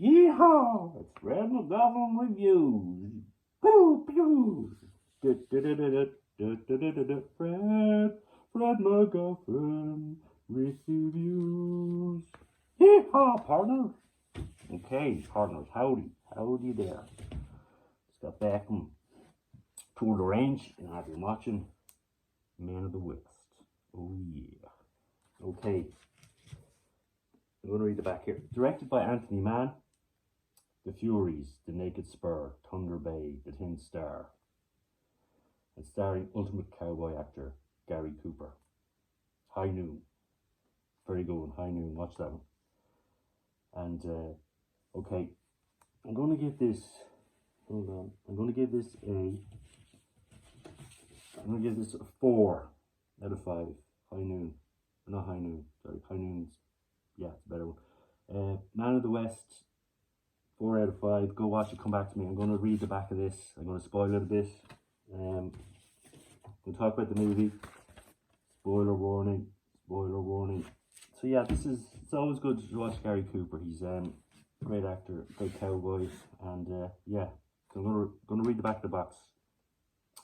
Yeehaw! It's Fred MacGuffin Reviews. Pew pew. Fred MacGuffin Reviews. Yeehaw, partner. Okay, partners, howdy there. Just got back from Tour de Range, and I've been watching Man of the West. Oh yeah. Okay, I'm going to read the back here. Directed by Anthony Mann. The Furies, The Naked Spur, Thunder Bay, The Tin Star, and starring ultimate cowboy actor Gary Cooper. High Noon, very good one. High Noon, watch that one. And okay, I'm going to give this. Hold on, I'm going to give this a 4 out of 5. High Noon, not High Noon. Sorry, High Noon's yeah, it's a better one. Man of the West. 4 out of 5. Go watch it, come back to me. I'm going to read the back of this. I'm going to spoil it a bit. We'll talk about the movie. Spoiler warning. Spoiler warning. So yeah, it's always good to watch Gary Cooper. He's a great actor, great cowboy. And yeah, so I'm going to read the back of the box.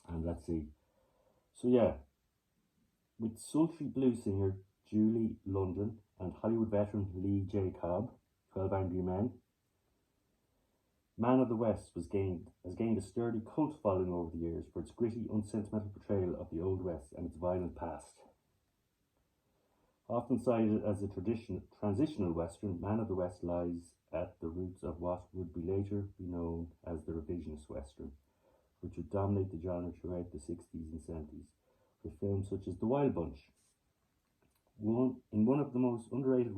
And let's see. So yeah, with sultry blues singer Julie London and Hollywood veteran Lee J. Cobb, 12 Angry Men, Man of the West has gained a sturdy cult following over the years for its gritty, unsentimental portrayal of the Old West and its violent past. Often cited as a transitional Western, Man of the West lies at the roots of what would be later be known as the revisionist Western, which would dominate the genre throughout the 60s and 70s, with films such as The Wild Bunch. In one of his most underrated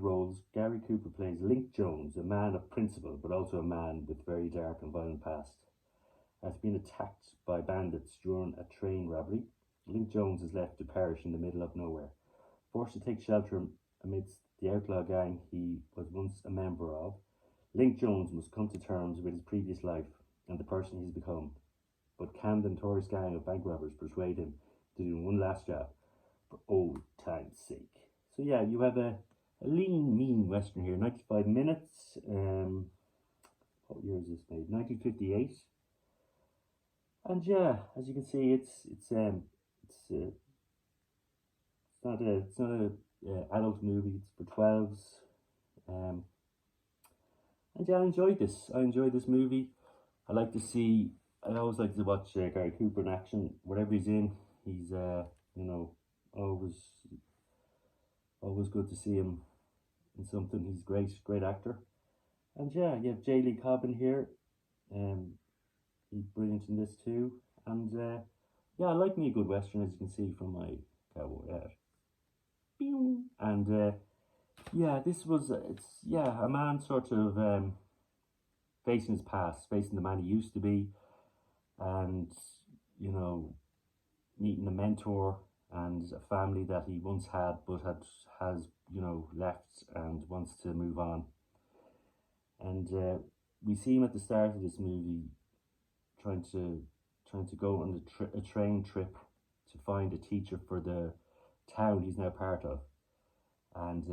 roles, Gary Cooper plays Link Jones, a man of principle, but also a man with very dark and violent past. After being attacked by bandits during a train robbery, Link Jones is left to perish in the middle of nowhere. Forced to take shelter amidst the outlaw gang he was once a member of, Link Jones must come to terms with his previous life and the person he's become. But can the notorious gang of bank robbers persuade him to do one last job for old time's sake? So yeah, you have a lean, mean Western here, 95 minutes. What year is this made? 1958. And yeah, as you can see, it's not a adult movie. It's for 12s. And yeah, I enjoyed this movie. I always like to watch Gary Cooper in action. Whatever he's in, he's always good to see him in something. He's great actor. And yeah, you have J. Lee Cobb in here. He's brilliant in this too. And yeah, I like me a good Western, as you can see from my cowboy hat. And yeah, a man sort of facing his past, facing the man he used to be, and meeting a mentor and a family that he once had but has left and wants to move on. And we see him at the start of this movie trying to go on a train trip to find a teacher for the town he's now part of. And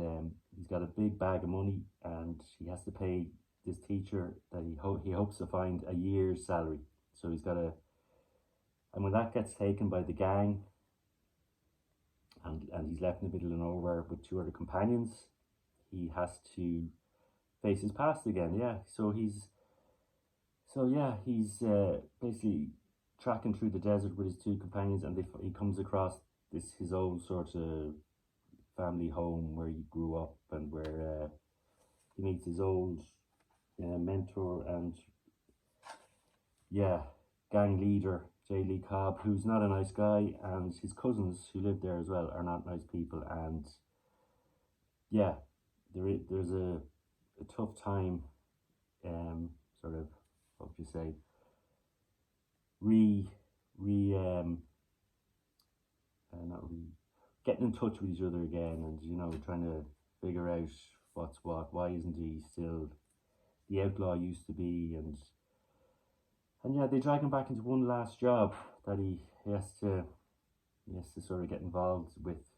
he's got a big bag of money, and he has to pay this teacher that he hopes to find a year's salary. So he's got and when that gets taken by the gang, and he's left in the middle of nowhere with 2 other companions, he has to face his past again. Yeah, so he's basically tracking through the desert with his 2 companions, and he comes across his old sort of family home where he grew up, and where he meets his old mentor and gang leader J. Lee Cobb, who's not a nice guy, and his cousins who live there as well are not nice people. And yeah, there's a tough time sort of, what would you say, getting in touch with each other again, and trying to figure out what's what. Why isn't he still the outlaw he used to be? And yeah, they drag him back into one last job that he has to sort of get involved with.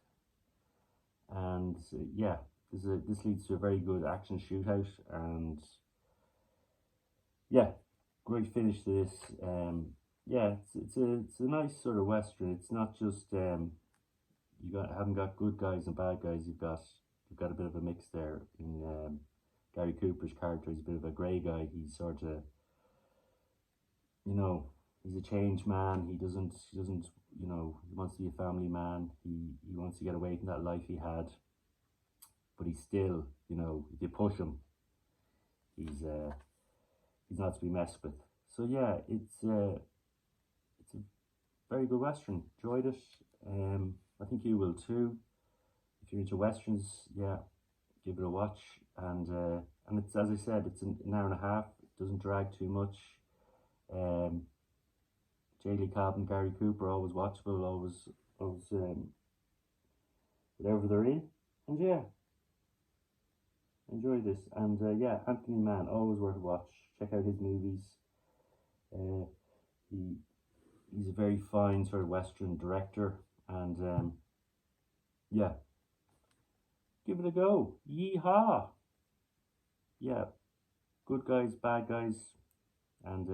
And yeah, this leads to a very good action shootout, and yeah, great finish to this. Yeah, it's a nice sort of western. It's not just haven't got good guys and bad guys. You've got a bit of a mix there. In Gary Cooper's character, he's a bit of a grey guy. He's sort of, you know, he's a changed man. He doesn't he wants to be a family man. He wants to get away from that life he had, but he's still, if you push him, he's not to be messed with. So yeah, it's a very good western. Enjoyed it. I think you will too. If you're into westerns, yeah, give it a watch. And it's, as I said, it's an hour and a half. It doesn't drag too much. J. Lee Cobb and Gary Cooper, always watchable, always whatever they're in. And yeah, enjoy this. And yeah, Anthony Mann, always worth a watch. Check out his movies. He's a very fine sort of western director, and yeah, give it a go. Yeehaw! Yeah, good guys, bad guys, and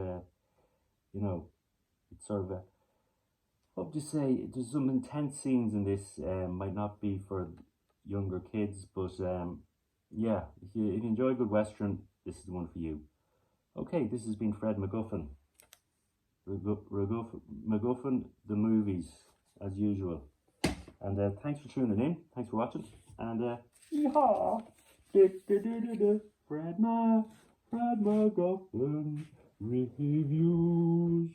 it's sort of a, what would you say? There's some intense scenes in this. Might not be for younger kids, but yeah, if you enjoy a good western, this is the one for you. Okay, this has been Fred MacGuffin. MacGuffin, the movies, as usual. And thanks for tuning in. Thanks for watching. And yeehaw! Fred MacGuffin reviews.